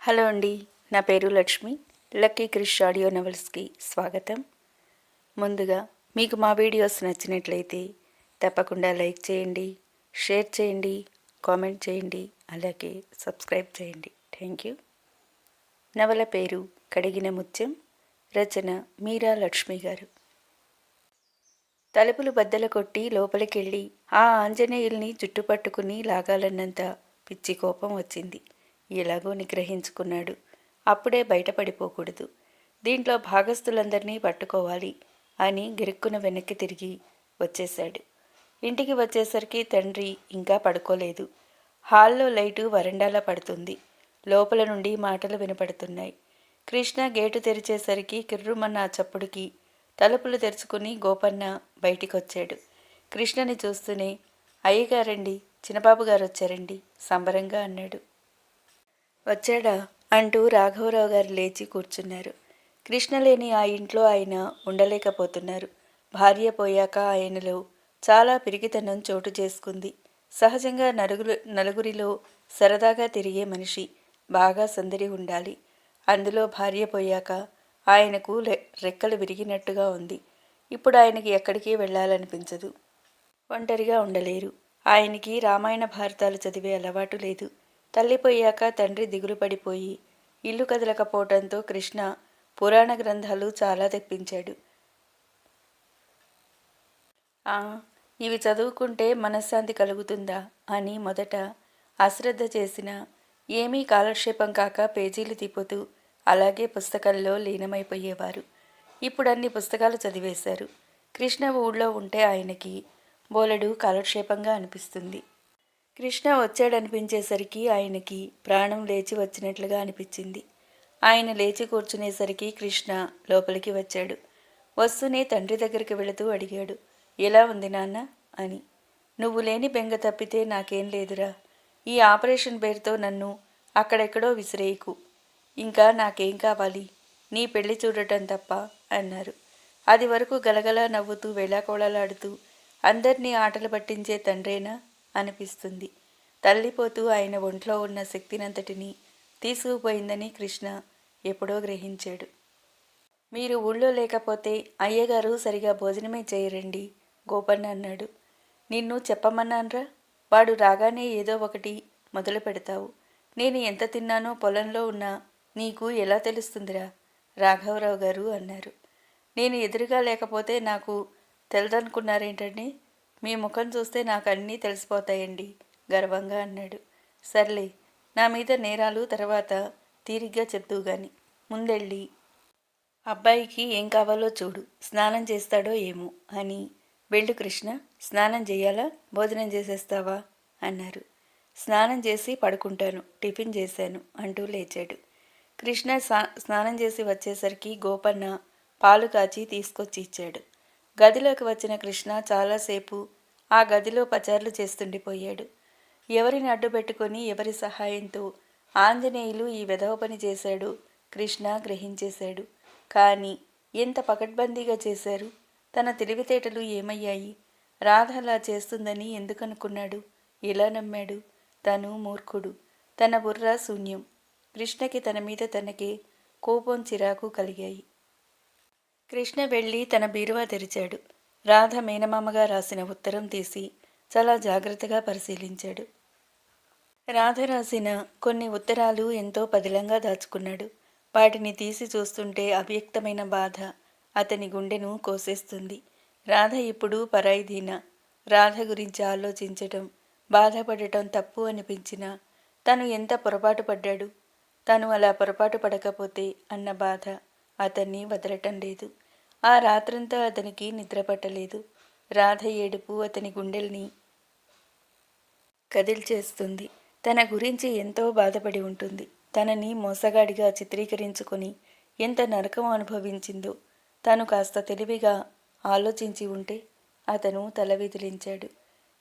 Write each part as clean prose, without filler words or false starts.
Hello అండి, నా పేరు లక్ష్మి. లక్కీ క్రిష్ ఆడియో నవల్స్కి స్వాగతం. ముందుగా మీకు మా వీడియోస్ నచ్చినట్లయితే తప్పకుండా లైక్ చేయండి, షేర్ చేయండి, కామెంట్ చేయండి, అలాగే సబ్స్క్రైబ్ చేయండి. Thank you. నవల పేరు కడిగిన ముత్యం. రచన మీరా లక్ష్మి గారు. తలుపులు బద్దలు కొట్టి లోపలికెళ్ళి ఆ ఆంజనేయుల్ని జుట్టుపట్టుకుని లాగాలన్నంత పిచ్చి కోపం వచ్చింది. ఎలాగో నిగ్రహించుకున్నాడు. అప్పుడే బయటపడిపోకూడదు, దీంట్లో భాగస్థులందరినీ పట్టుకోవాలి అని గిరుక్కున వెనక్కి తిరిగి వచ్చేశాడు. ఇంటికి వచ్చేసరికి తండ్రి ఇంకా పడుకోలేదు. హాల్లో లైటు వరండాలా పడుతుంది. లోపల నుండి మాటలు వినపడుతున్నాయి. కృష్ణ గేటు తెరిచేసరికి కిర్రుమన్న చప్పుడుకి తలుపులు తెరుచుకుని గోపన్న బయటికొచ్చాడు. కృష్ణని చూస్తూనే, అయ్యగారండి, చిన్నబాబు గారు వచ్చారండి సంబరంగా అన్నాడు. వచ్చాడా అంటూ రాఘవరావు గారు లేచి కూర్చున్నారు. కృష్ణ లేని ఆ ఇంట్లో ఆయన ఉండలేకపోతున్నారు. భార్య పోయాక ఆయనలో చాలా పిరికితనం చోటు చేసుకుంది. సహజంగా నలుగురిలో సరదాగా తిరిగే మనిషి, బాగా సందడి ఉండాలి. అందులో భార్య పోయాక ఆయనకు రెక్కలు విరిగినట్టుగా ఉంది. ఇప్పుడు ఆయనకి ఎక్కడికి వెళ్ళాలనిపించదు. ఒంటరిగా ఉండలేరు. ఆయనకి రామాయణ భారతాలు చదివే అలవాటు లేదు. తల్లిపోయాక తండ్రి దిగులు పడిపోయి ఇల్లు కదలకపోవడంతో కృష్ణ పురాణ గ్రంథాలు చాలా తెప్పించాడు. ఇవి చదువుకుంటే మనశ్శాంతి కలుగుతుందా అని మొదట అశ్రద్ధ చేసిన ఏమీ కాలక్షేపం కాక పేజీలు తిప్పుతూ అలాగే పుస్తకాల్లో లీనమైపోయేవారు. ఇప్పుడు అన్ని పుస్తకాలు చదివేశారు. కృష్ణ ఊళ్ళో ఉంటే ఆయనకి బోలెడు కాలక్షేపంగా అనిపిస్తుంది. కృష్ణ వచ్చాడనిపించేసరికి ఆయనకి ప్రాణం లేచి వచ్చినట్లుగా అనిపించింది. ఆయన లేచి కూర్చునేసరికి కృష్ణ లోపలికి వచ్చాడు. వస్తూనే తండ్రి దగ్గరికి వెళుతూ అడిగాడు, ఎలా ఉంది నాన్న అని. నువ్వు లేని బెంగ తప్పితే నాకేం లేదురా. ఈ ఆపరేషన్ పేరుతో నన్ను అక్కడెక్కడో విసిరేయకు. ఇంకా నాకేం కావాలి, నీ పెళ్లి చూడటం తప్ప అన్నారు. అది వరకు గలగలా నవ్వుతూ వేళాకోళలాడుతూ అందరినీ ఆటలు పట్టించే తండ్రేనా అనిపిస్తుంది. తల్లిపోతూ ఆయన ఒంట్లో ఉన్న శక్తినంతటినీ తీసుకుపోయిందని కృష్ణ ఎప్పుడో గ్రహించాడు. మీరు ఊళ్ళో లేకపోతే అయ్యగారు సరిగా భోజనమే చేయరండి గోపన్న అన్నాడు. నిన్ను చెప్పమన్నాన్రా, వాడు రాగానే ఏదో ఒకటి మొదలు పెడతావు. నేను ఎంత తిన్నానో పొలంలో ఉన్నా నీకు ఎలా తెలుస్తుందిరా రాఘవరావు గారు అన్నారు. నేను ఎదురుగా లేకపోతే నాకు తెలదనుకున్నారేంటండి? మీ ముఖం చూస్తే నాకు అన్నీ తెలిసిపోతాయండి గర్వంగా అన్నాడు. సర్లే, నా మీద నేరాలు తర్వాత తీరిగ్గా చెప్తూ గాని ముందెళ్ళి అబ్బాయికి ఏం కావాలో చూడు, స్నానం చేస్తాడో ఏమో అని. వెళ్ళు కృష్ణ, స్నానం చేయాలా, భోజనం చేసేస్తావా అన్నారు. స్నానం చేసి పడుకుంటాను, టిఫిన్ చేశాను అంటూ లేచాడు. కృష్ణ స్నానం చేసి వచ్చేసరికి గోపన్న పాలు కాచి తీసుకొచ్చి ఇచ్చాడు. గదిలోకి వచ్చిన కృష్ణ చాలాసేపు ఆ గదిలో పచార్లు చేస్తుండిపోయాడు. ఎవరిని అడ్డుపెట్టుకొని ఎవరి సహాయంతో ఆంజనేయులు ఈ వెధవ పని చేశాడు కృష్ణ గ్రహించేశాడు. కానీ ఎంత పకడ్బందీగా చేశారు? తన తెలివితేటలు ఏమయ్యాయి? రాధ అలా చేస్తుందని ఎందుకనుకున్నాడు? ఎలా నమ్మాడు? తను మూర్ఖుడు, తన బుర్ర శూన్యం. కృష్ణకి తన మీద తనకే కోపం చిరాకు కలిగాయి. కృష్ణ వెళ్ళి తన బీరువా తెరిచాడు. రాధ మేనమామగా రాసిన ఉత్తరం తీసి చాలా జాగ్రత్తగా పరిశీలించాడు. రాధ రాసిన కొన్ని ఉత్తరాలు ఎంతో పదిలంగా దాచుకున్నాడు. వాటిని తీసి చూస్తుంటే అవ్యక్తమైన బాధ అతని గుండెను కోసేస్తుంది. రాధ ఇప్పుడు పరాయిదీన. రాధ గురించి ఆలోచించటం, బాధపడటం తప్పు అనిపించినా తను ఎంత పొరపాటు పడ్డాడు. తను అలా పొరపాటు పడకపోతే అన్న బాధ అతన్ని వదలటం లేదు. ఆ రాత్రంతా అతనికి నిద్రపట్టలేదు. రాధ ఏడుపు అతని గుండెల్ని కదిల్చేస్తుంది. తన గురించి ఎంతో బాధపడి ఉంటుంది. తనని మోసగాడిగా చిత్రీకరించుకొని ఎంత నరకం అనుభవించిందో. తను కాస్త తెలివిగా ఆలోచించి ఉంటే అతను తల విదిలించాడు.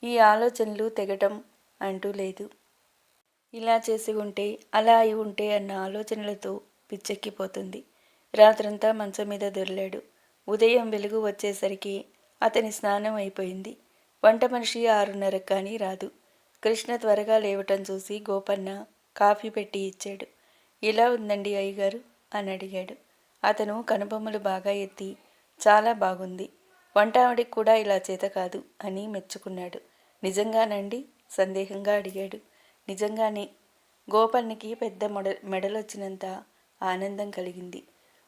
ఈ ఆలోచనలు తెగటం అంటూ లేదు. ఇలా చేసి ఉంటే, అలా అయి ఉంటే అన్న ఆలోచనలతో పిచ్చెక్కిపోతుంది. రాత్రంతా మంచం మీద దొర్లాడు. ఉదయం వెలుగు వచ్చేసరికి అతని స్నానం అయిపోయింది. వంట మనిషి 6:30 కానీ రాదు. కృష్ణ త్వరగా లేవటం చూసి గోపన్న కాఫీ పెట్టి ఇచ్చాడు. ఎలా ఉందండి అయ్యగారు అని అడిగాడు. అతను కనుబొమ్మలు బాగా ఎత్తి చాలా బాగుంది, వంట ఆవిడికి కూడా ఇలా చేత కాదు అని మెచ్చుకున్నాడు. నిజంగానండి సందేహంగా అడిగాడు. నిజంగానే. గోపన్నకి పెద్ద మెడలొచ్చినంత ఆనందం కలిగింది.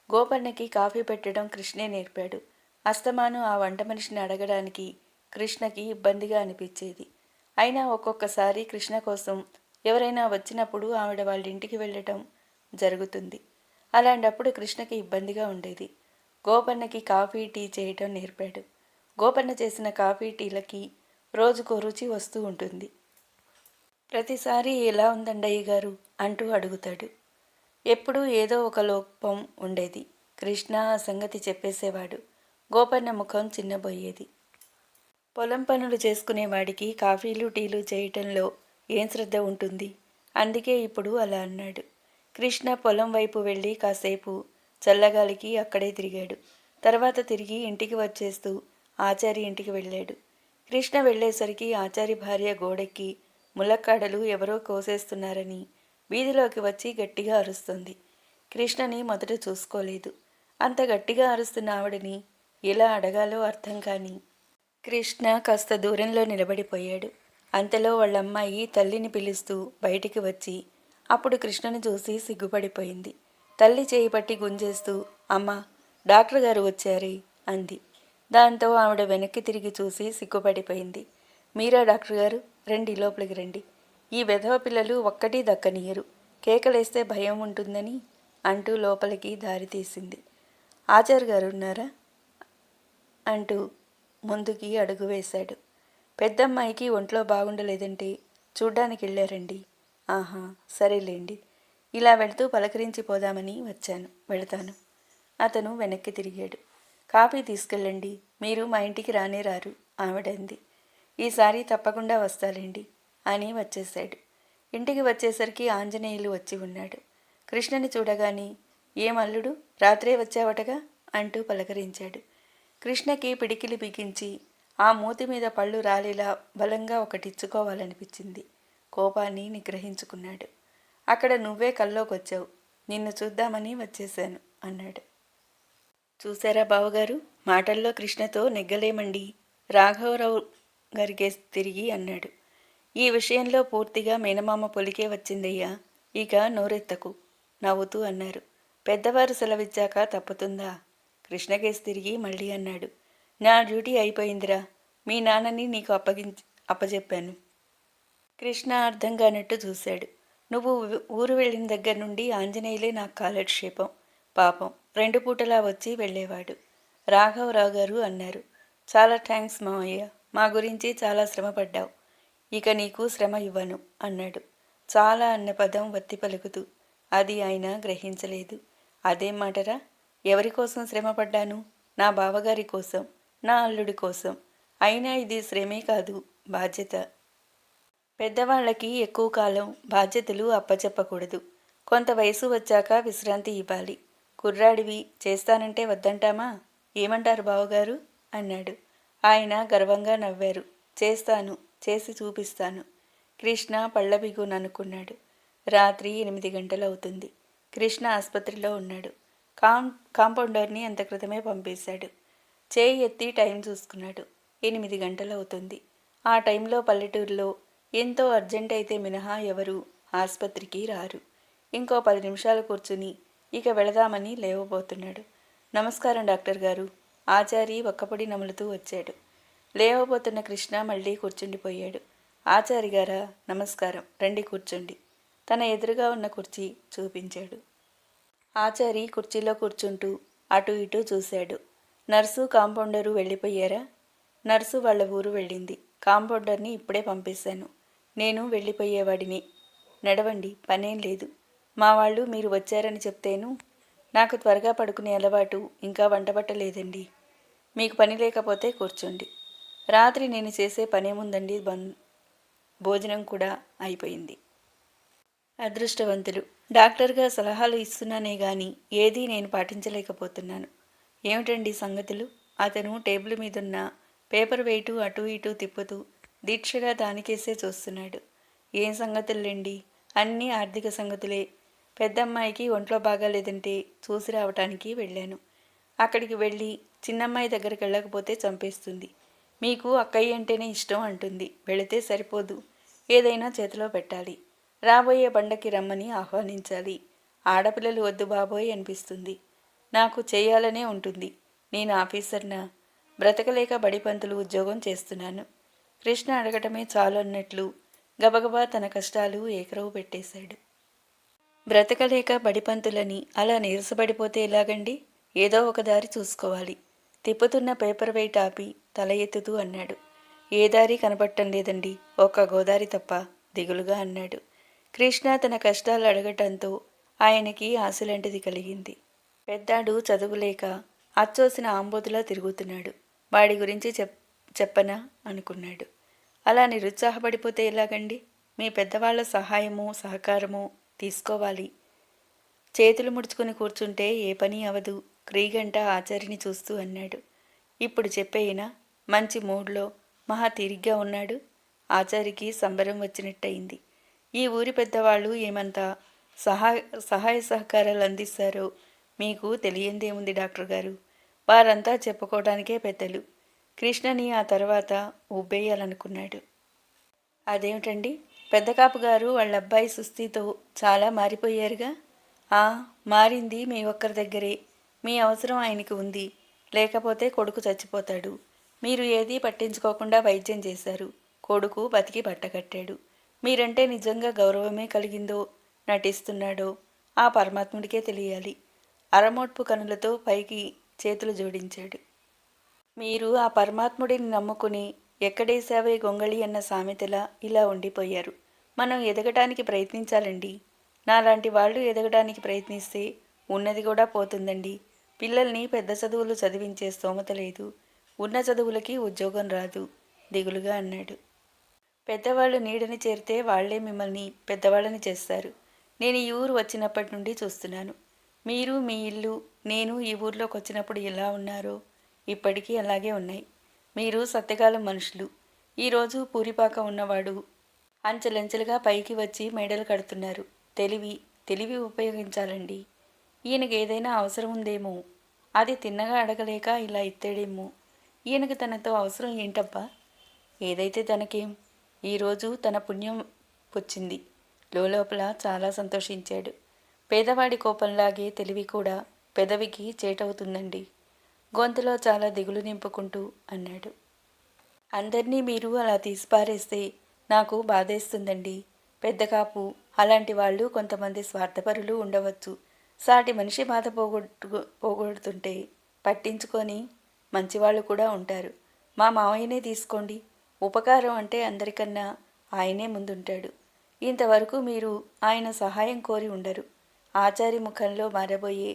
గోపన్నకి కాఫీ పెట్టడం కృష్ణే నేర్పాడు. అస్తమానం ఆ వంట మనిషిని అడగడానికి కృష్ణకి ఇబ్బందిగా అనిపించేది. అయినా ఒక్కొక్కసారి కృష్ణ కోసం ఎవరైనా వచ్చినప్పుడు ఆవిడ వాళ్ళ ఇంటికి వెళ్ళటం జరుగుతుంది. అలాంటప్పుడు కృష్ణకి ఇబ్బందిగా ఉండేది. గోపన్నకి కాఫీ టీ చేయటం నేర్పాడు. గోపన్న చేసిన కాఫీ టీలకి రోజుకో రుచి వస్తూ ఉంటుంది. ప్రతిసారి ఎలా ఉందండయ్య గారు అంటూ అడుగుతాడు. ఎప్పుడూ ఏదో ఒక లోపం ఉండేది. కృష్ణ ఆ సంగతి చెప్పేసేవాడు. గోపన్న ముఖం చిన్నబోయేది. పొలం పనులు చేసుకునేవాడికి కాఫీలు టీలు చేయటంలో ఏం శ్రద్ధ ఉంటుంది? అందుకే ఇప్పుడు అలా అన్నాడు. కృష్ణ పొలం వైపు వెళ్ళి కాసేపు చల్లగాలికి అక్కడే తిరిగాడు. తర్వాత తిరిగి ఇంటికి వచ్చేస్తూ ఆచారి ఇంటికి వెళ్ళాడు. కృష్ణ వెళ్ళేసరికి ఆచారి భార్య గోడెక్కి ములక్కాడలు ఎవరో కోసేస్తున్నారని వీధిలోకి వచ్చి గట్టిగా అరుస్తుంది. కృష్ణని మొదట చూసుకోలేదు. అంత గట్టిగా అరుస్తున్న ఆవిడని ఎలా అడగాలో అర్థం కాని కృష్ణ కాస్త దూరంలో నిలబడిపోయాడు. అంతలో వాళ్ళమ్మాయి తల్లిని పిలుస్తూ బయటికి వచ్చి అప్పుడు కృష్ణని చూసి సిగ్గుపడిపోయింది. తల్లి చేయి పట్టి గుంజేస్తూ అమ్మా, డాక్టర్ గారు వచ్చారే అంది. దాంతో ఆవిడ వెనక్కి తిరిగి చూసి సిగ్గుపడిపోయింది. మీరా డాక్టర్ గారు? రండి, లోపలికి రండి. ఈ వెధవ పిల్లలు ఒక్కటీ దక్కనీయరు, కేకలేస్తే భయం ఉంటుందని అంటూ లోపలికి దారి తీసింది. ఆచార్ గారు ఉన్నారా అంటూ ముందుకి అడుగు వేశాడు. పెద్దమ్మాయికి ఒంట్లో బాగుండలేదంటే చూడ్డానికి వెళ్ళారండి. ఆహా, సరేలేండి. ఇలా వెళుతూ పలకరించి పోదామని వచ్చాను, వెళతాను. అతను వెనక్కి తిరిగాడు. కాఫీ తీసుకెళ్ళండి, మీరు మా ఇంటికి రానే రారు ఆవిడంది. ఈసారి తప్పకుండా వస్తాలేండి అని వచ్చేశాడు. ఇంటికి వచ్చేసరికి ఆంజనేయులు వచ్చి ఉన్నాడు. కృష్ణని చూడగాని ఏం అల్లుడు, రాత్రే వచ్చావటగా అంటూ పలకరించాడు. కృష్ణకి పిడికిలి బిగించి ఆ మూతి మీద పళ్ళు రాలేలా బలంగా ఒకటిచ్చుకోవాలనిపించింది. కోపాన్ని నిగ్రహించుకున్నాడు. అక్కడ నువ్వే కల్లోకొచ్చావు, నిన్ను చూద్దామని వచ్చేశాను అన్నాడు. చూశారా బావగారు, మాటల్లో కృష్ణతో నెగ్గలేమండి. రాఘవరావు గారికే తిరిగి అన్నాడు. ఈ విషయంలో పూర్తిగా మేనమామ పొలికే వచ్చిందయ్యా, ఇక నోరెత్తకు నవ్వుతూ అన్నారు. పెద్దవారు సెలవిచ్చాక తప్పుతుందా? కృష్ణకేసి తిరిగి మళ్ళీ అన్నాడు. నా డ్యూటీ అయిపోయిందిరా, మీ నాన్నని నీకు అప్పజెప్పాను. కృష్ణ అర్థం కానట్టు చూశాడు. నువ్వు ఊరు వెళ్ళిన దగ్గర నుండి ఆంజనేయులే నాకు కాలక్షేపం. పాపం 2 పూటలా వచ్చి వెళ్ళేవాడు. రాఘవరావు గారు అన్నారు. చాలా థ్యాంక్స్ మావయ్య, మా గురించి చాలా శ్రమపడ్డావు. ఇక నీకు శ్రమ ఇవ్వను అన్నాడు. చాలా అన్న పదం వత్తి పలుకుతూ. అది ఆయన గ్రహించలేదు. అదేం మాటరా? ఎవరి కోసం శ్రమపడ్డాను? నా బావగారి కోసం, నా అల్లుడి కోసం. అయినా ఇది శ్రమే కాదు, బాధ్యత. పెద్దవాళ్ళకి ఎక్కువ కాలం బాధ్యతలు అప్పచెప్పకూడదు. కొంత వయసు వచ్చాక విశ్రాంతి ఇవ్వాలి. కుర్రాడివి, చేస్తానంటే వద్దంటామా? ఏమంటారు బావగారు అన్నాడు. ఆయన గర్వంగా నవ్వారు. చేస్తాను, చేసి చూపిస్తాను. కృష్ణ పళ్ళబిగుననుకున్నాడు. రాత్రి 8 గంటలవుతుంది. కృష్ణ ఆసుపత్రిలో ఉన్నాడు. కాంపౌండర్ని అంత క్రితమే పంపేశాడు. చేయి ఎత్తి టైం చూసుకున్నాడు. 8 గంటలవుతుంది. ఆ టైంలో పల్లెటూరులో ఎంతో అర్జెంట్ అయితే మినహా ఎవరు ఆసుపత్రికి రారు. ఇంకో 10 నిమిషాలు కూర్చుని ఇక వెళదామని లేవబోతున్నాడు. నమస్కారం డాక్టర్ గారు. ఆచారి ఒక్కపొడి నములుతూ వచ్చాడు. లేవబోతున్న కృష్ణ మళ్ళీ కూర్చుండిపోయాడు. ఆచారి గారా, నమస్కారం, రండి కూర్చోండి. తన ఎదురుగా ఉన్న కుర్చీ చూపించాడు. ఆచారి కుర్చీలో కూర్చుంటూ అటు ఇటు చూశాడు. నర్సు, కాంపౌండరు వెళ్ళిపోయారా? నర్సు వాళ్ళ ఊరు వెళ్ళింది. కాంపౌండర్ని ఇప్పుడే పంపేశాను. నేను వెళ్ళిపోయేవాడిని. నడవండి, పనేం లేదు. మా వాళ్ళు మీరు వచ్చారని చెప్తేను. నాకు త్వరగా పడుకునే అలవాటు, ఇంకా వంటబట్టలేదండి. మీకు పని లేకపోతే కూర్చోండి. రాత్రి నేను చేసే పనేముందండి, భోజనం కూడా అయిపోయింది. అదృష్టవంతులు. డాక్టర్గా సలహాలు ఇస్తున్నానే గాని ఏదీ నేను పాటించలేకపోతున్నాను. ఏమిటండి సంగతులు? అతను టేబుల్ మీదున్న పేపర్ వెయిటు అటూ ఇటూ తిప్పుతూ దీక్షగా దానికేసే చూస్తున్నాడు. ఏం సంగతులండి? అన్నీ ఆర్థిక సంగతులే. పెద్దమ్మాయికి ఒంట్లో బాగాలేదంటే చూసి రావటానికి వెళ్ళాను. అక్కడికి వెళ్ళి చిన్నమ్మాయి దగ్గరికి వెళ్ళకపోతే చంపేస్తుంది. మీకు అక్కయ్య అంటేనే ఇష్టం అంటుంది. వెళితే సరిపోదు, ఏదైనా చేతిలో పెట్టాలి. రాబోయే పండక్కి రమ్మని ఆహ్వానించాలి. ఆడపిల్లలు వద్దు బాబోయ్ అనిపిస్తుంది. నాకు చేయాలనే ఉంటుంది. నేను ఆఫీసర్నా? బ్రతకలేక బడిపంతులు ఉద్యోగం చేస్తున్నాను. కృష్ణ అడగటమే చాలు అన్నట్లు గబగబా తన కష్టాలు ఏకరవు పెట్టేశాడు. బ్రతకలేక బడిపంతులని అలా నీరసపడిపోతే ఎలాగండి? ఏదో ఒక దారి చూసుకోవాలి. తిప్పుతున్న పేపర్ వెయిట్ ఆపి తల ఎత్తుతూ అన్నాడు. ఏ దారి కనపడటం లేదండి, ఒక్క గోదారి తప్ప దిగులుగా అన్నాడు. కృష్ణ తన కష్టాలు అడగటంతో ఆయనకి ఆశలాంటిది కలిగింది. పెద్దాడు చదువులేక అచ్చోసిన ఆంబోతులా తిరుగుతున్నాడు. వాడి గురించి చెప్పనా అనుకున్నాడు. అలా నిరుత్సాహపడిపోతే ఎలాగండి? మీ పెద్దవాళ్ల సహాయము సహకారము తీసుకోవాలి. చేతులు ముడుచుకుని కూర్చుంటే ఏ పని అవదు. క్రీగంట ఆచారిని చూస్తూ అన్నాడు. ఇప్పుడు చెప్పేయినా? మంచి మూడ్లో మహా తీరిగ్గా ఉన్నాడు. ఆచారికి సంబరం వచ్చినట్టయింది. ఈ ఊరి పెద్దవాళ్ళు ఏమంతా సహాయ సహకారాలు అందిస్తారో మీకు తెలియందేముంది డాక్టర్ గారు. వారంతా చెప్పుకోవడానికే పెద్దలు. కృష్ణని ఆ తర్వాత ఉబ్బేయాలనుకున్నాడు. అదేమిటండి, పెద్దకాపు గారు వాళ్ళ అబ్బాయి సుస్థితో చాలా మారిపోయారుగా? మారింది మీ ఒక్కరి దగ్గరే. మీ అవసరం ఆయనకి ఉంది, లేకపోతే కొడుకు చచ్చిపోతాడు. మీరు ఏదీ పట్టించుకోకుండా వైద్యం చేశారు. కొడుకు బతికి బట్టకట్టాడు. మీరంటే నిజంగా గౌరవమే కలిగిందో నటిస్తున్నాడో ఆ పరమాత్ముడికే తెలియాలి. అరమోడ్పు కనులతో పైకి చేతులు జోడించాడు. మీరు ఆ పరమాత్ముడిని నమ్ముకుని ఎక్కడేసావే గొంగళి అన్న సామెతలా ఇలా ఉండిపోయారు. మనం ఎదగటానికి ప్రయత్నించాలండి. నాలాంటి వాళ్ళు ఎదగడానికి ప్రయత్నిస్తే ఉన్నది కూడా పోతుందండి. పిల్లల్ని పెద్ద చదువులు చదివించే స్తోమత లేదు. ఉన్న చదువులకి ఉద్యోగం రాదు దిగులుగా అన్నాడు. పెద్దవాళ్ళు నీడని చేరితే వాళ్లే మిమ్మల్ని పెద్దవాళ్ళని చేస్తారు. నేను ఈ ఊరు వచ్చినప్పటి నుండి చూస్తున్నాను. మీరు మీ ఇల్లు నేను ఈ ఊర్లోకి వచ్చినప్పుడు ఎలా ఉన్నారో ఇప్పటికీ అలాగే ఉన్నాయి. మీరు సత్యకాలం మనుషులు. ఈరోజు పూరిపాక ఉన్నవాడు అంచెలంచెలుగా పైకి వచ్చి మేడలు కడుతున్నారు. తెలివి ఉపయోగించాలండి. ఈయనకి ఏదైనా అవసరం ఉందేమో, అది తిన్నగా అడగలేక ఇలా ఇత్తేడేమో. ఈయనకి తనతో అవసరం ఏంటబ్బా? ఏదైతే తనకేం, ఈరోజు తన పుణ్యం వచ్చింది. లోపల చాలా సంతోషించాడు. పేదవాడి కోపంలాగే తెలివి కూడా పెదవికి చేటవుతుందండి. గొంతులో చాలా దిగులు నింపుకుంటూ అన్నాడు. అందరినీ మీరు అలా తీసిపారేస్తే నాకు బాధేస్తుందండి. పెద్ద కాపు అలాంటి వాళ్ళు కొంతమంది స్వార్థపరులు ఉండవచ్చు. సాటి మనిషి బాధ పోగొడుతుంటే పట్టించుకొని మంచివాళ్ళు కూడా ఉంటారు. మా మావయ్యనే తీసుకోండి. ఉపకారం అంటే అందరికన్నా ఆయనే ముందుంటాడు. ఇంతవరకు మీరు ఆయన సహాయం కోరి ఉండరు. ఆచారి ముఖంలో మారబోయే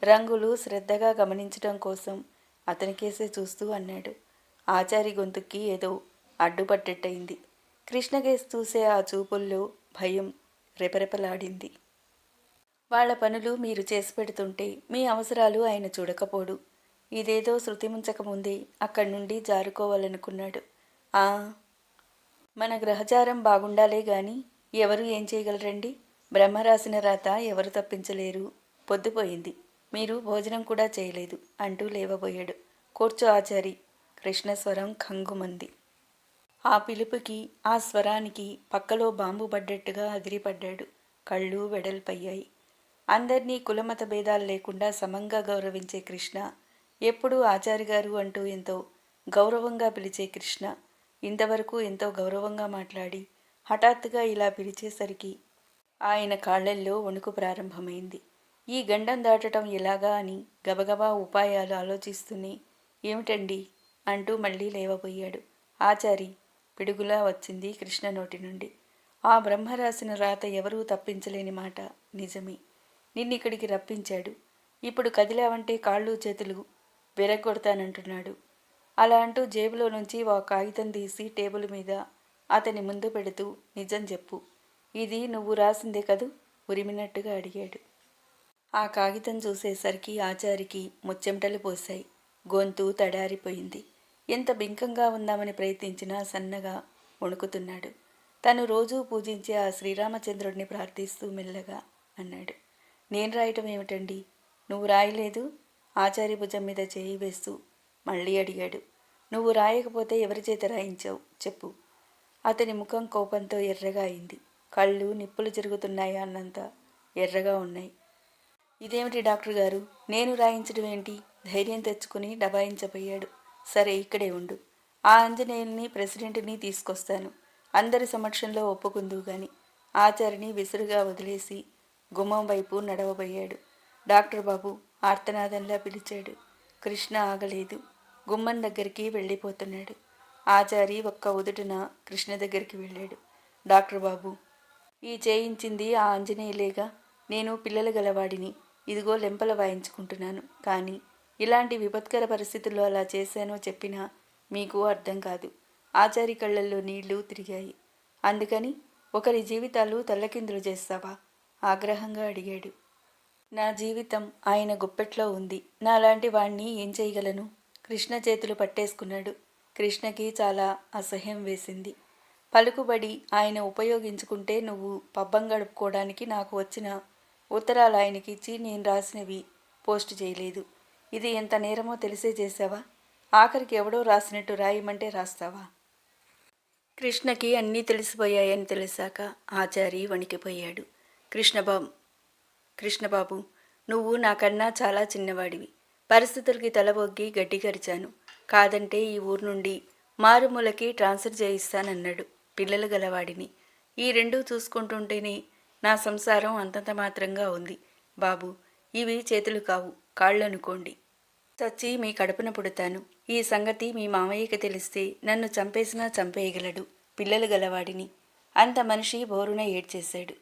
రంగులు శ్రద్ధగా గమనించడం కోసం అతనికేసే చూస్తూ అన్నాడు. ఆచారి గొంతుకి ఏదో అడ్డుపట్టేట్టయింది. కృష్ణకేసి చూసే ఆ చూపుల్లో భయం రెపరెపలాడింది. వాళ్ల పనులు మీరు చేసి పెడుతుంటే మీ అవసరాలు ఆయన చూడకపోడు. ఇదేదో శృతిముంచకముందే అక్కడి నుండి జారుకోవాలనుకున్నాడు. మన గ్రహచారం బాగుండాలే గాని ఎవరు ఏం చేయగలరండి? బ్రహ్మ రాసిన రాత ఎవరు తప్పించలేరు. పొద్దుపోయింది, మీరు భోజనం కూడా చేయలేదు అంటూ లేవబోయాడు. కూర్చో ఆచారి. కృష్ణస్వరం ఖంగుమంది. ఆ పిలుపుకి ఆ స్వరానికి పక్కలో బాంబు పడ్డట్టుగా అదిరిపడ్డాడు. కళ్ళు వెడల్పయ్యాయి. అందర్నీ కులమత భేదాలు లేకుండా సమంగా గౌరవించే కృష్ణ, ఎప్పుడూ ఆచారిగారు అంటూ ఎంతో గౌరవంగా పిలిచే కృష్ణ ఇంతవరకు ఎంతో గౌరవంగా మాట్లాడి హఠాత్తుగా ఇలా పిలిచేసరికి ఆయన కాళ్లల్లో వణుకు ప్రారంభమైంది. ఈ గండం దాటడం ఎలాగా అని గబగబా ఉపాయాలు ఆలోచిస్తూనే ఏమిటండి అంటూ మళ్ళీ లేవబోయాడు. ఆచారి పిడుగులా వచ్చింది కృష్ణ నోటి నుండి. ఆ బ్రహ్మ రాసిన రాత ఎవరూ తప్పించలేని మాట నిజమే. నిన్నిక్కడికి రప్పించాడు. ఇప్పుడు కదిలావంటే కాళ్ళు చేతులు విరగొడతానంటున్నాడు. అలా అంటూ జేబులో నుంచి ఓ కాగితం తీసి టేబుల్ మీద అతని ముందు పెడుతూ నిజం చెప్పు, ఇది నువ్వు రాసిందే కదూ? ఉరిమినట్టుగా అడిగాడు. ఆ కాగితం చూసేసరికి ఆచారికి ముచ్చెమటలు పోశాయి. గొంతు తడారిపోయింది. ఎంత బింకంగా ఉందామని ప్రయత్నించినా సన్నగా వణుకుతున్నాడు. తను రోజూ పూజించే ఆ శ్రీరామచంద్రుడిని ప్రార్థిస్తూ మెల్లగా అన్నాడు. నేను రాయటం ఏమిటండి? నువ్వు రాయలేదు? ఆచారి భుజం మీద చేయి వేస్తూ మళ్ళీ అడిగాడు. నువ్వు రాయకపోతే ఎవరి చేత రాయించావు చెప్పు. అతని ముఖం కోపంతో ఎర్రగా అయింది. కళ్ళు నిప్పులు జరుగుతున్నాయా అన్నంత ఎర్రగా ఉన్నాయి. ఇదేమిటి డాక్టర్ గారు, నేను రాయించడం ఏంటి? ధైర్యం తెచ్చుకుని డబాయించబోయాడు. సరే, ఇక్కడే ఉండు. ఆ ఆంజనేయుల్ని ప్రెసిడెంట్ని తీసుకొస్తాను. అందరి సమక్షంలో ఒప్పుకుందువు గాని. ఆచారిని విసురుగా వదిలేసి గుమ్మం వైపు నడవబోయాడు. డాక్టర్ బాబు ఆర్తనాదంలా పిలిచాడు. కృష్ణ ఆగలేదు. గుమ్మం దగ్గరికి వెళ్ళిపోతున్నాడు. ఆచారి ఒక్క ఉదుటున కృష్ణ దగ్గరికి వెళ్ళాడు. డాక్టర్ బాబు, ఈ చేయించింది ఆ ఆంజనేయులేగా. నేను పిల్లలు గలవాడిని. ఇదిగో లెంపలు వాయించుకుంటున్నాను. కానీ ఇలాంటి విపత్కర పరిస్థితుల్లో అలా చేశానో చెప్పినా మీకు అర్థం కాదు. ఆచారి కళ్ళల్లో నీళ్లు తిరిగాయి. అందుకని ఒకరి జీవితాలు తల్లకిందులు చేస్తావా? ఆగ్రహంగా అడిగాడు. నా జీవితం ఆయన గుప్పెట్లో ఉంది. నాలాంటి వాణ్ణి ఏం చేయగలను? కృష్ణ చేతులు పట్టేసుకున్నాడు. కృష్ణకి చాలా అసహ్యం వేసింది. పలుకుబడి ఆయన ఉపయోగించుకుంటే నువ్వు పబ్బం గడుపుకోవడానికి నాకు వచ్చిన ఉత్తరాలు ఆయనకి ఇచ్చి నేను రాసినవి పోస్టు చేయలేదు. ఇది ఎంత నేరమో తెలిసే చేశావా? ఆఖరికి ఎవడో రాసినట్టు రాయమంటే రాస్తావా? కృష్ణకి అన్నీ తెలిసిపోయాయని తెలిసాక ఆచారి వణికిపోయాడు. కృష్ణబాబు, నువ్వు నాకన్నా చాలా చిన్నవాడివి. పరిస్థితులకి తలబొగ్గి గడ్డి కరిచాను. కాదంటే ఈ ఊరు నుండి మారుమూలకి ట్రాన్స్ఫర్ చేయిస్తానన్నాడు. పిల్లలు గలవాడిని. ఈ రెండూ చూసుకుంటుంటేనే నా సంసారం అంతంత మాత్రంగా ఉంది. బాబు, ఇవి చేతులు కావు, కాళ్ళు అనుకోండి. చచ్చి మీ కడుపున పుడతాను. ఈ సంగతి మీ మామయ్యకి తెలిస్తే నన్ను చంపేసినా చంపేయగలడు. పిల్లలు గలవాడిని. అంత మనిషి బోరున ఏడ్చేశాడు.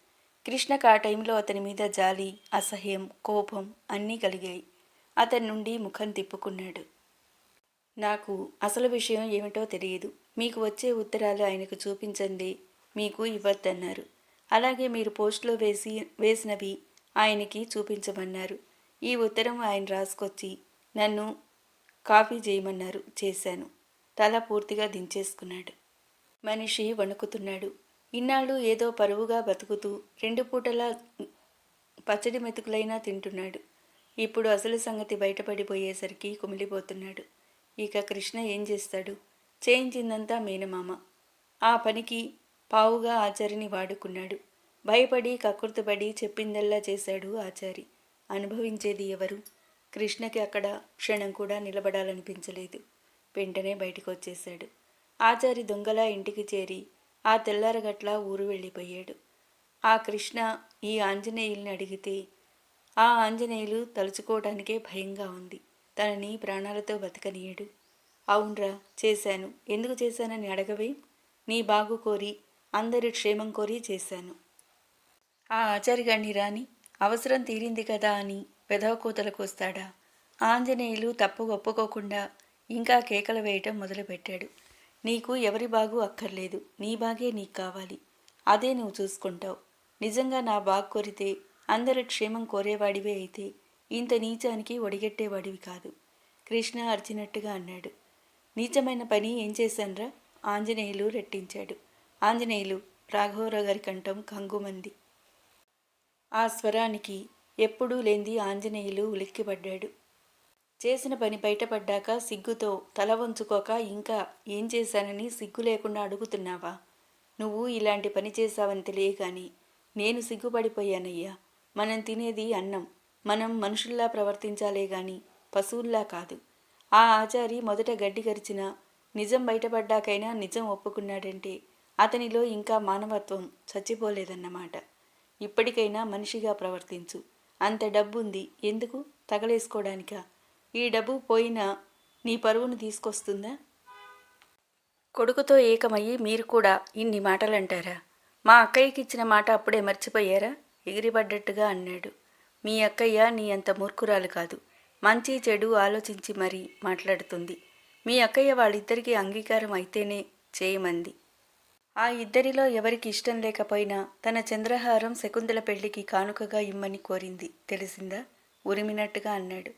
కృష్ణకు ఆ టైంలో అతని మీద జాలి, అసహ్యం, కోపం అన్నీ కలిగాయి. అతని నుండి ముఖం తిప్పుకున్నాడు. నాకు అసలు విషయం ఏమిటో తెలియదు. మీకు వచ్చే ఉత్తరాలు ఆయనకు చూపించండి, మీకు ఇవ్వద్దన్నారు. అలాగే మీరు పోస్టులో వేసినవి ఆయనకి చూపించమన్నారు. ఈ ఉత్తరం ఆయన రాసుకొచ్చి నన్ను కాపీ చేయమన్నారు. చేశాను. తల పూర్తిగా దించేసుకున్నాడు. మనిషి వణుకుతున్నాడు. ఇన్నాళ్ళు ఏదో పరువుగా బతుకుతూ 2 పూటలా పచ్చడి మెతుకులైనా తింటున్నాడు. ఇప్పుడు అసలు సంగతి బయటపడిపోయేసరికి కుమిలిపోతున్నాడు. ఇక కృష్ణ ఏం చేస్తాడు? చేయించిందంతా మేనమామ. ఆ పనికి పావుగా ఆచారిని వాడుకున్నాడు. భయపడి కక్కుర్తిపడి చెప్పిందల్లా చేశాడు ఆచారి. అనుభవించేది ఎవరు? కృష్ణకి అక్కడ క్షణం కూడా నిలబడాలనిపించలేదు. వెంటనే బయటకు వచ్చేశాడు. ఆచారి దొంగలా ఇంటికి చేరి ఆ తెల్లారగట్ల ఊరు వెళ్ళిపోయాడు. ఆ కృష్ణ ఈ ఆంజనేయుల్ని అడిగితే ఆ ఆంజనేయులు తలుచుకోవడానికే భయంగా ఉంది. తనని ప్రాణాలతో బతకనీయడు. అవునరా, చేశాను. ఎందుకు చేశానని అడగవే? నీ బాగు కోరి, అందరి క్షేమం కోరి చేశాను. ఆ ఆచారిగాడిని రాని, అవసరం తీరింది కదా అని వెధవ కూతలకు వస్తాడా? ఆంజనేయులు తప్పు ఒప్పుకోకుండా ఇంకా కేకలు వేయటం మొదలుపెట్టాడు. నీకు ఎవరి బాగు అక్కర్లేదు. నీ బాగే నీకు కావాలి. అదే నువ్వు చూసుకుంటావు. నిజంగా నా బాగు కోరితే, అందరి క్షేమం కోరేవాడివే అయితే ఇంత నీచానికి ఒడిగట్టేవాడివి కాదు. కృష్ణ అరిచినట్టుగా అన్నాడు. నీచమైన పని ఏం చేశాన్రా? ఆంజనేయులు రెట్టించాడు. ఆంజనేయులు, రాఘవరావు గారి కంఠం కంగుమంది. ఆ స్వరానికి ఎప్పుడూ లేంది ఆంజనేయులు ఉలిక్కిపడ్డాడు. చేసిన పని బయటపడ్డాక సిగ్గుతో తల వంచుకోక ఇంకా ఏం చేశానని సిగ్గు లేకుండా అడుగుతున్నావా? నువ్వు ఇలాంటి పని చేశావని తెలియగాని నేను సిగ్గుపడిపోయానయ్యా. మనం తినేది అన్నం. మనం మనుషుల్లా ప్రవర్తించాలే గాని పశువుల్లా కాదు. ఆ ఆచారి మొదట గడ్డి కరిచినా నిజం బయటపడ్డాకైనా నిజం ఒప్పుకున్నాడంటే అతనిలో ఇంకా మానవత్వం చచ్చిపోలేదన్నమాట. ఇప్పటికైనా మనిషిగా ప్రవర్తించు. అంత డబ్బుంది, ఎందుకు? తగలేసుకోవడానికా? ఈ డబ్బు పోయినా నీ పరువును తీసుకొస్తుందా? కొడుకుతో ఏకమయ్యి మీరు కూడా ఇన్ని మాటలంటారా? మా అక్కయ్యకి ఇచ్చిన మాట అప్పుడే మర్చిపోయారా? ఎగిరిపడ్డట్టుగా అన్నాడు. మీ అక్కయ్య నీ అంత మూర్ఖురాలు కాదు. మంచి చెడు ఆలోచించి మరీ మాట్లాడుతుంది. మీ అక్కయ్య వాళ్ళిద్దరికీ అంగీకారం అయితేనే చేయమంది. ఆ ఇద్దరిలో ఎవరికి ఇష్టం లేకపోయినా తన చంద్రహారం శకుంతల పెళ్లికి కానుకగా ఇమ్మని కోరింది. తెలిసిందా? ఉరిమినట్టుగా అన్నాడు.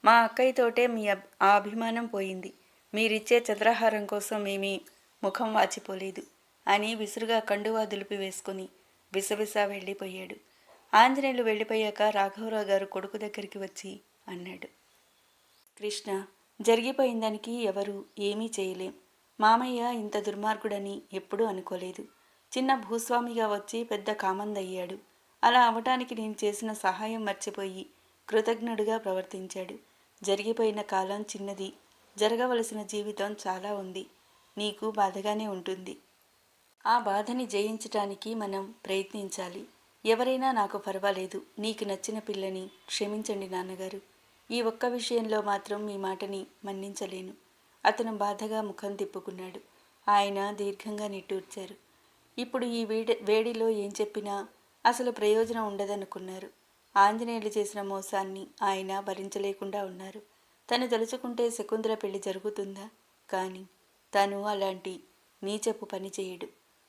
మా అక్కయ్యతోటే మీ ఆ అభిమానం పోయింది. మీరిచ్చే చంద్రహారం కోసం ఏమీ ముఖం వాచిపోలేదు అని విసురుగా కండువా దులిపి వేసుకుని విసవిసా వెళ్ళిపోయాడు. ఆంజనేయులు వెళ్ళిపోయాక రాఘవరావు గారు కొడుకు దగ్గరికి వచ్చి అన్నాడు, కృష్ణ, జరిగిపోయిన దానికి ఎవరు ఏమీ చేయలేం. మామయ్య ఇంత దుర్మార్గుడని ఎప్పుడూ అనుకోలేదు. చిన్న భూస్వామిగా వచ్చి పెద్ద కామందయ్యాడు. అలా అవటానికి నేను చేసిన సహాయం మర్చిపోయి కృతజ్ఞుడిగా ప్రవర్తించాడు. జరిగిపోయిన కాలం చిన్నది, జరగవలసిన జీవితం చాలా ఉంది. నీకు బాధగానే ఉంటుంది. ఆ బాధని జయించటానికి మనం ప్రయత్నించాలి. ఎవరైనా నాకు పర్వాలేదు, నీకు నచ్చిన పిల్లని క్షమించండి నాన్నగారు. ఈ ఒక్క విషయంలో మాత్రం మీ మాటని మన్నించలేను. అతను బాధగా ముఖం తిప్పుకున్నాడు. ఆయన దీర్ఘంగా నిట్టూర్చారు. ఇప్పుడు ఈ వేడిలో ఏం చెప్పినా అసలు ప్రయోజనం ఉండదనుకున్నారు. ఆంజనేయులు చేసిన మోసాన్ని ఆయన భరించలేకుండా ఉన్నారు. తను తలుచుకుంటే శకుంతల పెళ్లి జరుగుతుందా? కానీ తను అలాంటి నీచపు పని చేయడు.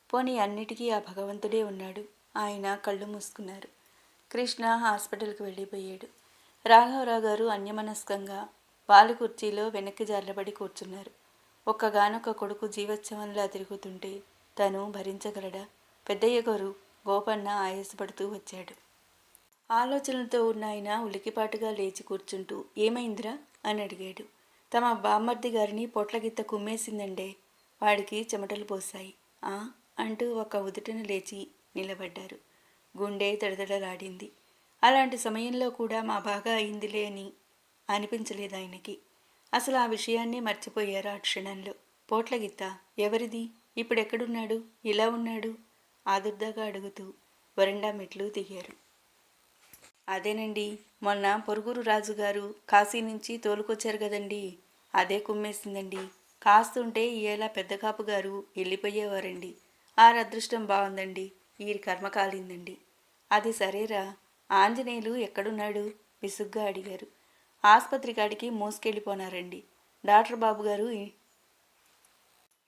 పోనీ అన్నిటికీ ఆ భగవంతుడే ఉన్నాడు. ఆయన కళ్ళు మూసుకున్నారు. కృష్ణ హాస్పిటల్కి వెళ్ళిపోయాడు. రాఘవరావు గారు అన్యమనస్కంగా వాలు కుర్చీలో వెనక్కి జార్లబడి కూర్చున్నారు. ఒక్కగానొక్క కొడుకు జీవోత్సవంలా తిరుగుతుంటే తను భరించగలడా? పెద్దయ్య గారు గోపన్న ఆయాసపడుతూ వచ్చాడు. ఆలోచనలతో ఉన్న ఆయన ఉలికిపాటుగా లేచి కూర్చుంటూ ఏమైందిరా అని అడిగాడు. తమ బామ్మర్ది గారిని పొట్లగిత్త కుమ్మేసిందండే. వాడికి చెమటలు పోశాయి అంటూ ఒక ఉదుటన లేచి నిలబడ్డారు. గుండె దడదడలాడింది. అలాంటి సమయంలో కూడా మా బాగా అయిందిలే అని అనిపించలేదు ఆయనకి. అసలు ఆ విషయాన్ని మర్చిపోయారు ఆ క్షణంలో. పోట్లగిత్త ఎవరిది? ఇప్పుడెక్కడున్నాడు? ఇలా ఉన్నాడు? ఆదుర్దాగా అడుగుతూ వరండా మెట్లు దిగారు. అదేనండి, మొన్న పొరుగురు రాజుగారు కాశీ నుంచి తోలుకొచ్చారు కదండి, అదే కుమ్మేసిందండి. కాస్తుంటే ఇలా పెద్ద కాపు గారు వెళ్ళిపోయేవారండి. అదృష్టం బాగుందండి, ఈ కర్మ కాలిందండి. అది సరేరా, ఆంజనేయులు ఎక్కడున్నాడు? విసుగ్గా అడిగారు. ఆసుపత్రి కాడికి మోసుకెళ్ళిపోనారండి. డాక్టర్ బాబు గారు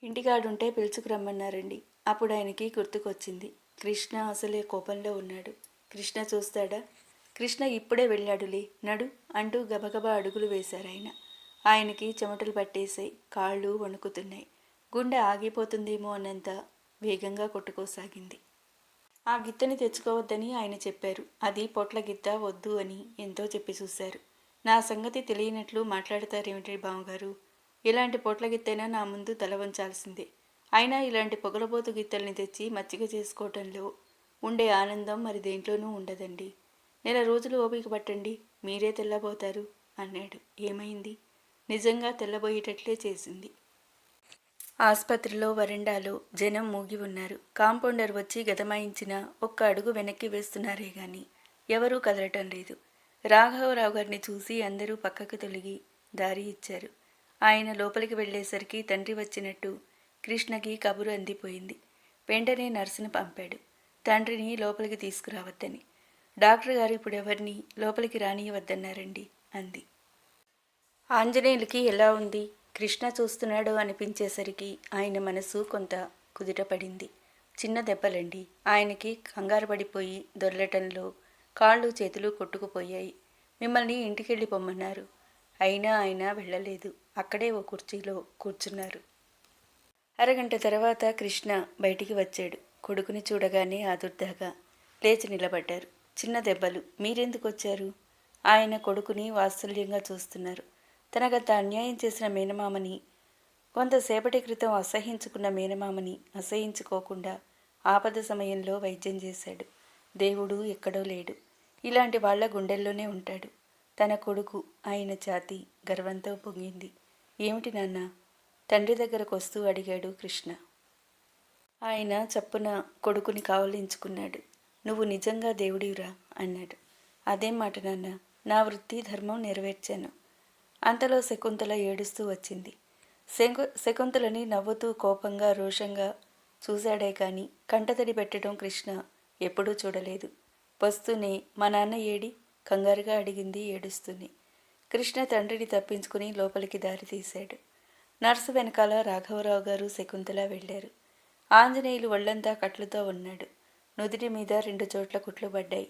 ఇంటికాడుంటే పిలుచుకురమ్మన్నారండి. అప్పుడు ఆయనకి గుర్తుకొచ్చింది. కృష్ణ అసలే కోపంలో ఉన్నాడు. కృష్ణ చూస్తాడా? కృష్ణ ఇప్పుడే వెళ్ళాడులే, నడు అంటూ గబగబా అడుగులు వేశారాయన. ఆయనకి చెమటలు పట్టేశాయి. కాళ్ళు వణుకుతున్నాయి. గుండె ఆగిపోతుందేమో అన్నంత వేగంగా కొట్టుకోసాగింది. ఆ గిత్తని తెచ్చుకోవద్దని ఆయన చెప్పారు. అది పొట్ల గిత్త వద్దు అని ఎంతో చెప్పి చూశారు. నా సంగతి తెలియనట్లు మాట్లాడతారేమిటి బావగారు? ఇలాంటి పొట్ల గిత్తైనా నా ముందు తల వంచాల్సిందే. అయినా ఇలాంటి పొగలబోతు గిత్తల్ని తెచ్చి మచ్చిక చేసుకోవటంలో ఉండే ఆనందం మరి దేంట్లోనూ ఉండదండి. నెల రోజులు ఓపిక పట్టండి, మీరే తెల్లబోతారు అన్నాడు. ఏమైంది? నిజంగా తెల్లబోయేటట్లే చేసింది. ఆసుపత్రిలో వరండాలో జనం మూగి ఉన్నారు. కాంపౌండర్ వచ్చి గదమాయించిన ఒక్క అడుగు వెనక్కి వేస్తున్నారే గాని ఎవరూ కదలటం లేదు. రాఘవరావు గారిని చూసి అందరూ పక్కకు తొలగి దారి ఇచ్చారు. ఆయన లోపలికి వెళ్లేసరికి తండ్రి వచ్చినట్టు కృష్ణకి కబురు అందిపోయింది. వెంటనే నర్సును పంపాడు, తండ్రిని లోపలికి తీసుకురావద్దని. డాక్టర్ గారు ఇప్పుడు ఎవరిని లోపలికి రానియవద్దన్నారండి అంది. ఆంజనేయులకి ఎలా ఉంది? కృష్ణ చూస్తున్నాడు అనిపించేసరికి ఆయన మనసు కొంత కుదుటపడింది. చిన్న దెబ్బలండి. ఆయనకి కంగారు పడిపోయి దొర్లటంలో కాళ్ళు చేతులు కొట్టుకుపోయాయి. మిమ్మల్ని ఇంటికెళ్ళి పొమ్మన్నారు. అయినా ఆయన వెళ్ళలేదు. అక్కడే ఓ కుర్చీలో కూర్చున్నారు. అరగంట తర్వాత కృష్ణ బయటికి వచ్చాడు. కొడుకుని చూడగానే ఆదుర్దాగా లేచి నిలబడ్డారు. చిన్న దెబ్బలు, మీరెందుకు వచ్చారు? ఆయన కొడుకుని వాత్సల్యంగా చూస్తున్నారు. తనగంత అన్యాయం చేసిన మేనమామని, కొంతసేపటి క్రితం అసహించుకున్న మేనమామని అసహించుకోకుండా ఆపద సమయంలో వైద్యం చేశాడు. దేవుడు ఎక్కడో లేడు, ఇలాంటి వాళ్ల గుండెల్లోనే ఉంటాడు. తన కొడుకు ఆయన ఛాతీ గర్వంతో పొంగింది. ఏమిటి నాన్న? తండ్రి దగ్గరకు వస్తూ అడిగాడు కృష్ణ. ఆయన చప్పున కొడుకుని కావలించుకున్నాడు. నువ్వు నిజంగా దేవుడివిరా అన్నాడు. అదేం మాట నాన్న, నా వృత్తి ధర్మం నెరవేర్చాను. అంతలో శకుంతల ఏడుస్తూ వచ్చింది. శకుంతలని నవ్వుతూ కోపంగా రోషంగా చూశాడే కానీ కంటతడి పెట్టడం కృష్ణ ఎప్పుడూ చూడలేదు. వస్తూనే మా నాన్న ఏడి? కంగారుగా అడిగింది ఏడుస్తూనే. కృష్ణ తండ్రిని తప్పించుకుని లోపలికి దారి తీశాడు. నర్సు వెనకాల రాఘవరావు గారు శకుంతల వెళ్ళారు. ఆంజనేయులు ఒళ్లంతా కట్లతో ఉన్నాడు. నుదిటి మీద 2 చోట్ల కుట్లు పడ్డాయి.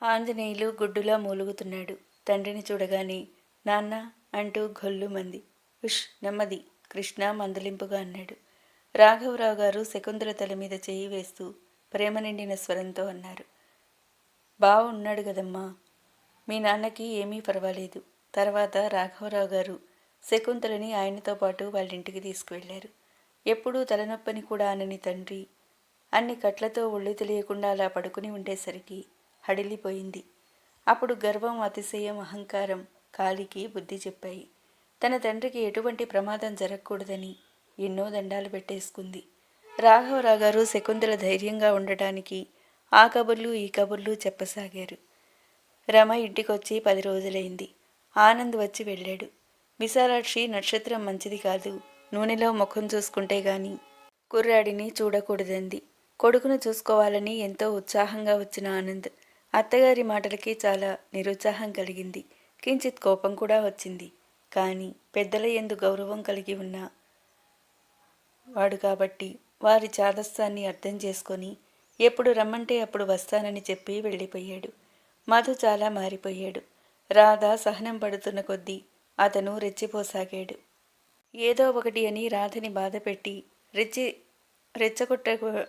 ఆంజనేయులు గుడ్డులా మూలుగుతున్నాడు. తండ్రిని చూడగానే నాన్న అంటూ గొల్లుమంది. ఉష్, నెమ్మది, కృష్ణ మందలింపుగా అన్నాడు. రాఘవరావు గారు శకుంతల తల మీద చేయి వేస్తూ ప్రేమ నిండిన స్వరంతో అన్నారు. బావ ఉన్నాడు కదమ్మా, మీ నాన్నకి ఏమీ పర్వాలేదు. తర్వాత రాఘవరావు గారు శకుంతలని ఆయనతో పాటు వాళ్ళ ఇంటికి తీసుకువెళ్లారు. ఎప్పుడూ తలనొప్పని కూడా అనని తండ్రి అన్ని కట్లతో ఒళ్ళు తెలియకుండా అలా పడుకుని ఉండేసరికి హడిలిపోయింది. అప్పుడు గర్వం, అతిశయం, అహంకారం కాలికి బుద్ధి చెప్పాయి. తన తండ్రికి ఎటువంటి ప్రమాదం జరగకూడదని ఎన్నో దండాలు పెట్టేసుకుంది. రాఘవరావు గారు శకుంతల ధైర్యంగా ఉండటానికి ఆ కబుర్లు ఈ కబుర్లు చెప్పసాగారు. రమ ఇంటికొచ్చి 10 రోజులైంది. ఆనంద్ వచ్చి వెళ్ళాడు. విశాలాక్షి నక్షత్రం మంచిది కాదు, నూనెలో ముఖం చూసుకుంటే గాని కుర్రాడిని చూడకూడదంది. కొడుకును చూసుకోవాలని ఎంతో ఉత్సాహంగా వచ్చిన ఆనంద్ అత్తగారి మాటలకి చాలా నిరుత్సాహం కలిగింది. కించిత్ కోపం కూడా వచ్చింది. కానీ పెద్దల యందు గౌరవం కలిగి ఉన్న వాడు కాబట్టి వారి చాదస్తాన్ని అర్థం చేసుకొని ఎప్పుడు రమ్మంటే అప్పుడు వస్తానని చెప్పి వెళ్ళిపోయాడు. మధు చాలా మారిపోయాడు. రాధ సహనం పడుతున్న కొద్దీ అతను రెచ్చిపోసాగాడు. ఏదో ఒకటి అని రాధని బాధపెట్టి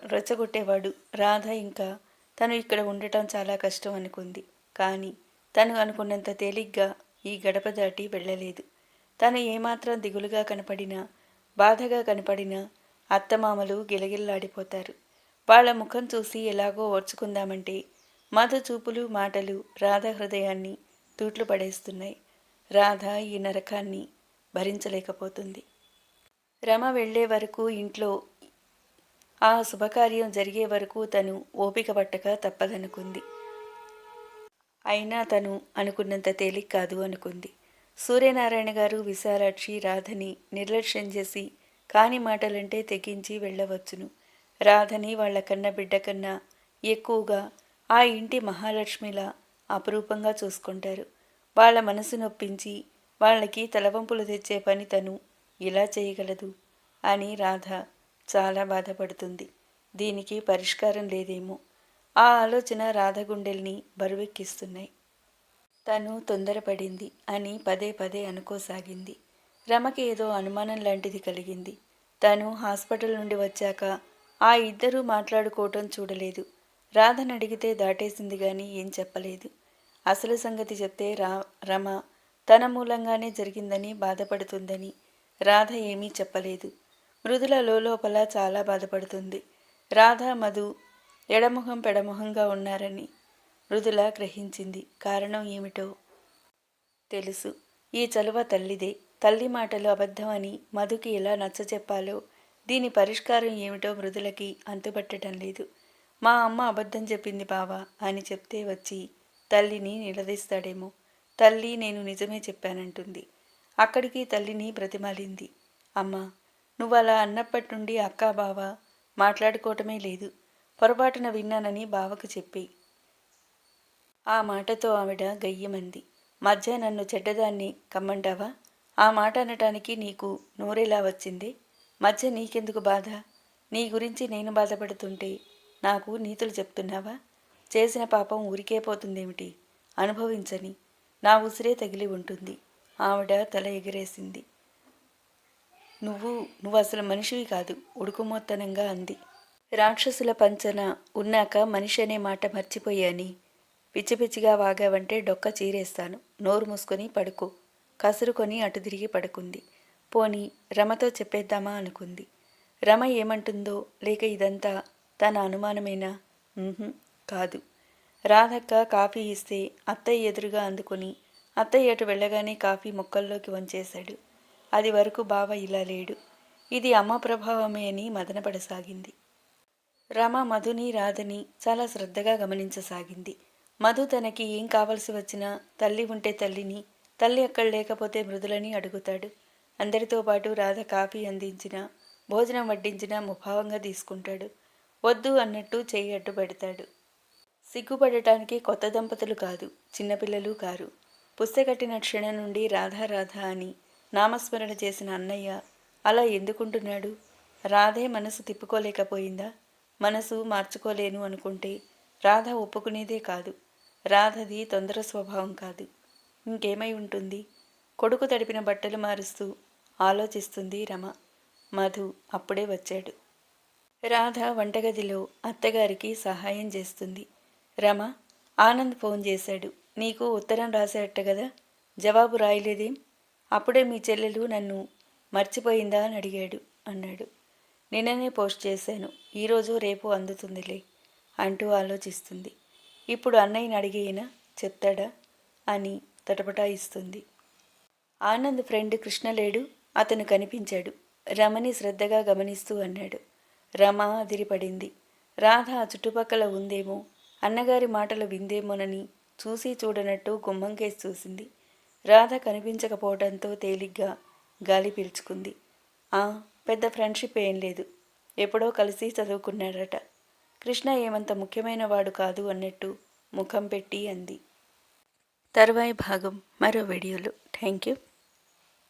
రెచ్చగొట్టేవాడు. రాధ ఇంకా తను ఇక్కడ ఉండటం చాలా కష్టం అనుకుంది. కానీ తను అనుకున్నంత తేలిగ్గా ఈ గడప దాటి వెళ్ళలేదు. తను ఏమాత్రం దిగులుగా కనపడినా, బాధగా కనపడినా అత్తమామలు గిలగిల్లాడిపోతారు. వాళ్ళ ముఖం చూసి ఎలాగో ఓర్చుకుందామంటే మధు చూపులు, మాటలు రాధ హృదయాన్ని తూట్లు పడేస్తున్నాయి. రాధ ఈ నరకాన్ని భరించలేకపోతుంది. రమ వెళ్లే వరకు, ఇంట్లో ఆ శుభకార్యం జరిగే వరకు తను ఓపిక పట్టక తప్పదనుకుంది. అయినా తను అనుకున్నంత తేలిక కాదు అనుకుంది. సూర్యనారాయణ గారు విశాలాక్షి రాధని నిర్లక్ష్యం చేసి కాని మాటలంటే తెగించి వెళ్ళవచ్చును. రాధని వాళ్ల కన్న బిడ్డ కన్నా ఎక్కువగా ఆ ఇంటి మహాలక్ష్మిలా అపురూపంగా చూసుకుంటారు. వాళ్ళ మనసు నొప్పించి వాళ్ళకి తలవంపులు తెచ్చే పని తను ఇలా చేయగలదు అని రాధ చాలా బాధపడుతుంది. దీనికి పరిష్కారం లేదేమో. ఆ ఆలోచన రాధ గుండెల్ని బరువెక్కిస్తున్నాయి. తను తొందరపడింది అని పదే పదే అనుకోసాగింది. రమకి ఏదో అనుమానం లాంటిది కలిగింది. తను హాస్పిటల్ నుండి వచ్చాక ఆ ఇద్దరూ మాట్లాడుకోవటం చూడలేదు. రాధను అడిగితే దాటేసింది గాని ఏం చెప్పలేదు. అసలు సంగతి చెప్తే రమ తన మూలంగానే జరిగిందని బాధపడుతుందని రాధ ఏమీ చెప్పలేదు. మృదుల లోపల చాలా బాధపడుతుంది. రాధ, మధు ఎడముఖం పెడముఖంగా ఉన్నారని మృదుల గ్రహించింది. కారణం ఏమిటో తెలుసు. ఈ చలువ తల్లిదే. తల్లి మాటలు అబద్ధమని మధుకి ఎలా నచ్చచెప్పాలో, దీని పరిష్కారం ఏమిటో మృదులకి అంతుపట్టడం లేదు. మా అమ్మ అబద్ధం చెప్పింది బావా అని చెప్తే వచ్చి తల్లిని నిలదీస్తాడేమో. తల్లి నేను నిజమే చెప్పానంటుంది. అక్కడికి తల్లిని బ్రతిమాలింది. అమ్మా, నువ్వలా అన్నప్పటి నుండి అక్కా బావ మాట్లాడుకోవటమే లేదు. పొరపాటున విన్నానని బావకు చెప్పి. ఆ మాటతో ఆవిడ గయ్యమంది. మధ్య నన్ను చెడ్డదాన్ని కమ్మంటావా? ఆ మాట అనటానికి నీకు నోరెలా వచ్చింది? మధ్య నీకెందుకు బాధ? నీ గురించి నేను బాధపడుతుంటే నాకు నీతులు చెప్తున్నావా? చేసిన పాపం ఊరికే పోతుందేమిటి? అనుభవించని. నా ఉసిరే తగిలి ఉంటుంది. ఆవిడ తల ఎగిరేసింది. నువ్వు అసలు మనిషివి కాదు, ఉడుకుమొత్తనంగా అంది. రాక్షసుల పంచన ఉన్నాక మనిషి అనే మాట మర్చిపోయాని పిచ్చి పిచ్చిగా వాగావంటే డొక్క చీరేస్తాను. నోరు మూసుకొని పడుకో. కసురుకొని అటు తిరిగి పడుకుంది. పోనీ రమతో చెప్పేద్దామా అనుకుంది. రమ ఏమంటుందో, లేక ఇదంతా తన అనుమానమేనా? కాదు. రాధక్క కాఫీ ఇస్తే అత్తయ్య ఎదురుగా అందుకొని అత్తయ్య అటు వెళ్ళగానే కాఫీ ముక్కల్లోకి వంచేశాడు. అది వరకు బావ ఇలా లేడు. ఇది అమ్మ ప్రభావమే అని మదనపడసాగింది. రమ మధుని, రాధని చాలా శ్రద్ధగా గమనించసాగింది. మధు తనకి ఏం కావలసి వచ్చినా తల్లి ఉంటే తల్లిని, తల్లి అక్కడ లేకపోతే మృదులని అడుగుతాడు. అందరితో పాటు రాధ కాఫీ అందించినా, భోజనం వడ్డించినా ముభావంగా తీసుకుంటాడు. వద్దు అన్నట్టు చెయ్యి అడ్డు పెడతాడు. సిగ్గుపడటానికి కొత్త దంపతులు కాదు, చిన్నపిల్లలు కారు. పుస్తకట్టిన క్షణం నుండి రాధా రాధా అని నామస్మరణ చేసిన అన్నయ్య అలా ఎందుకుంటున్నాడు? రాధే మనసు తిప్పుకోలేకపోయిందా? మనసు మార్చుకోలేను అనుకుంటే రాధ ఒప్పుకునేదే కాదు. రాధది తొందర స్వభావం కాదు. ఇంకేమై ఉంటుంది? కొడుకు తడిపిన బట్టలు మారుస్తూ ఆలోచిస్తుంది రమ. మధు అప్పుడే వచ్చాడు. రాధ వంటగదిలో అత్తగారికి సహాయం చేస్తుంది. రమ, ఆనంద్ ఫోన్ చేశాడు. నీకు ఉత్తరం రాసేట కదా, జవాబు రాయలేదేం? అప్పుడే మీ చెల్లెలు నన్ను మర్చిపోయిందా అని అడిగాడు అన్నాడు. నిన్ననే పోస్ట్ చేశాను, ఈరోజు రేపు అందుతుందిలే అంటూ ఆలోచిస్తుంది. ఇప్పుడు అన్నయ్యని అడిగేనా, చెప్తాడా అని తటపటాయిస్తుంది. ఆనంద్ ఫ్రెండ్ కృష్ణ లేడు, అతను కనిపించాడు. రమని శ్రద్ధగా గమనిస్తూ అన్నాడు. రమ అదిరిపడింది. రాధ ఆ చుట్టుపక్కల ఉందేమో, అన్నగారి మాటలు విందేమోనని చూసి చూడనట్టు గుమ్మంకేసి చూసింది. రాధ కనిపించకపోవడంతో తేలిగ్గా గాలి పీల్చుకుంది. పెద్ద ఫ్రెండ్షిప్ ఏం లేదు, ఎప్పుడో కలిసి చదువుకున్నాడట. కృష్ణ ఏమంత ముఖ్యమైన వాడు కాదు అన్నట్టు ముఖం పెట్టి అంది. తరువాయి భాగం మరో వీడియోలో. Thank you.